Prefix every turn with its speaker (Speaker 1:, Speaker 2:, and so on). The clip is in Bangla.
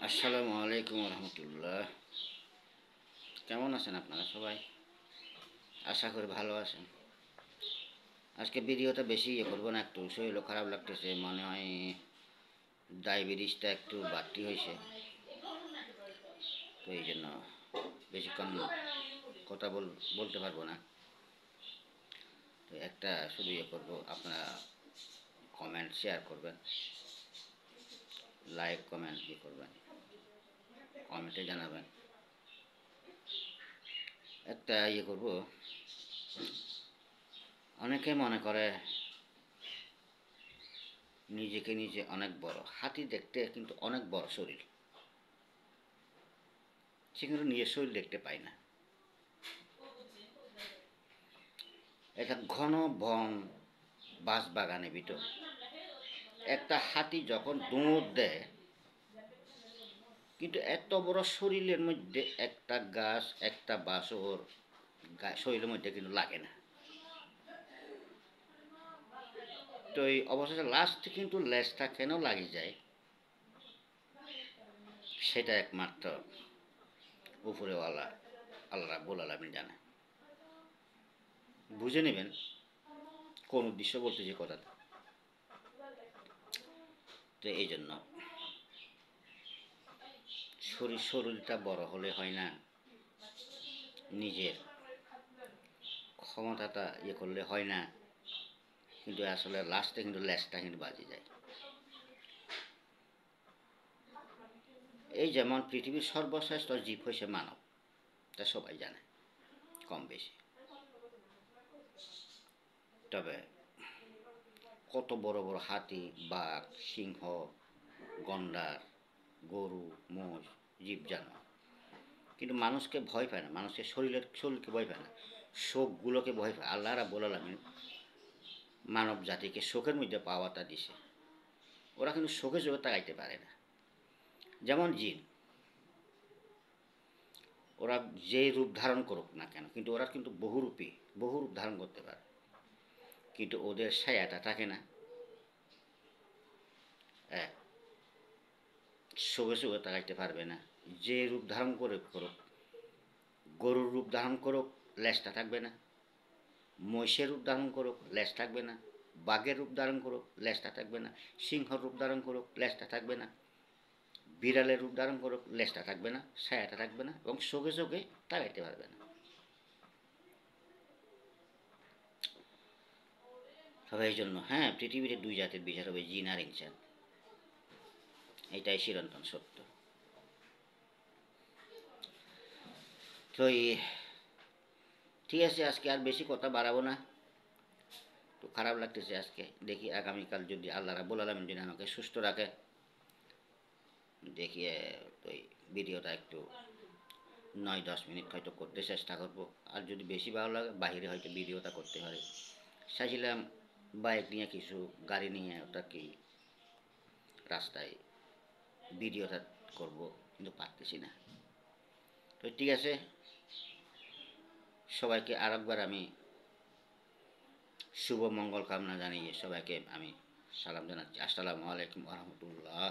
Speaker 1: আসসালামু আলাইকুম রহমতুল্লাহ। কেমন আছেন আপনারা সবাই? আশা করি ভালো আছেন। আজকে ভিডিওটা বেশি করবো না, একটু শরীরও খারাপ লাগতেছে, মনে হয় ডায়াবেটিসটা একটু বাড়তি হয়েছে, তো এই জন্য বেশিক্ষণ কথা বলতে পারবো না। তো একটা শুধু করবো, আপনারা কমেন্ট শেয়ার করবেন, লাইক কমেন্ট করবেন, কমেন্টে জানাবেন। একটা করবো, অনেকে মনে করে নিজেকে নিজে অনেক বড়, হাতি দেখতে কিন্তু অনেক বড় শরীর, সে কিন্তু নিজের শরীর দেখতে পায় না। এটা ঘন বন বাঁশ বাগানের ভিতর একটা হাতি যখন দৌড় দেয়, কিন্তু এত বড় শরীরের মধ্যে একটা গাছ একটা বাঁশ ওর শরীরের মধ্যে কিন্তু লাগে না। তো এই অবশেষে লাস্টে কিন্তু লেজটা কেন লাগে যায়, সেটা একমাত্র উপরেওয়ালা আল্লাহ রাব্বুল আলামিন জানে। বুঝে নেবেন কোন উদ্দেশ্য বলতেছি কথাটা। তো এই জন্য শরীরটা বড় হলে হয় না, নিজের ক্ষমতাটা করলে হয় না, কিন্তু আসলে লাস্টে কিন্তু লেজটা কিন্তু বাজে যায়। এই যেমন পৃথিবীর সর্বশ্রেষ্ঠ জীব হয়েছে মানব, তা সবাই জানে কম বেশি। তবে কত বড় বড় হাতি, বাঘ, সিংহ, গন্ডার, গরু, মোষ, জীব জানোয়ার কিন্তু মানুষকে ভয় পায় না, মানুষের শরীরকে ভয় পায় না, শোকগুলোকে ভয় পায়। আল্লাহ রাব্বুল আলামিন মানব জাতিকে শোকের মধ্যে পাওয়াটা দিছে, ওরা কিন্তু শোকে চোখে তাকাইতে পারে না। যেমন জিন, ওরা যে রূপ ধারণ করুক না কেন, কিন্তু ওরা কিন্তু বহুরূপী, বহু রূপ ধারণ করতে পারে, কিন্তু ওদের ছায়াটা থাকে না। শোকে শোকে তাকাইতে পারবে না। যে রূপ ধারণ করে করুক, গরুর রূপ ধারণ করুক, লেজটা থাকবে না। মহিষের রূপ ধারণ করুক, লেজ থাকবে না। বাঘের রূপ ধারণ করুক, লেজটা থাকবে না। সিংহর রূপ ধারণ করুক, লেজটা থাকবে না। বিড়ালের রূপ ধারণ করুক, লেজটা থাকবে না, ছায়াটা থাকবে না, এবং চোখে চোখে তাকাইতে পারবে না। তবে এই জন্য হ্যাঁ, পৃথিবীতে দুই জাতির বিচার হবে, জিন আর ইনসান, এটাই চিরন্তন সত্য। তো ঠিক আছে, আজকে আর বেশি কথা বাড়াবো না, তো খারাপ লাগতেছে আজকে। দেখি আগামীকাল যদি আল্লাহ রাব্বুল আলামিন যদি আমাকে সুস্থ রাখে, দেখি ওই ভিডিওটা একটু 9-10 মিনিট হয়তো করতে চেষ্টা করব। আর যদি বেশি ভালো লাগে বাইরে হয়তো ভিডিওটা করতে পারি। চাইছিলাম বাইক নিয়ে, কিছু গাড়ি নিয়ে ওটা কি রাস্তায় ভিডিওটা করব, কিন্তু পারতেছি না। তো ঠিক আছে, সবাইকে আরেকবার আমি শুভ মঙ্গল কামনা জানিয়ে সবাইকে আমি সালাম জানাচ্ছি। আসসালামু আলাইকুম রহমতুল্লাহ।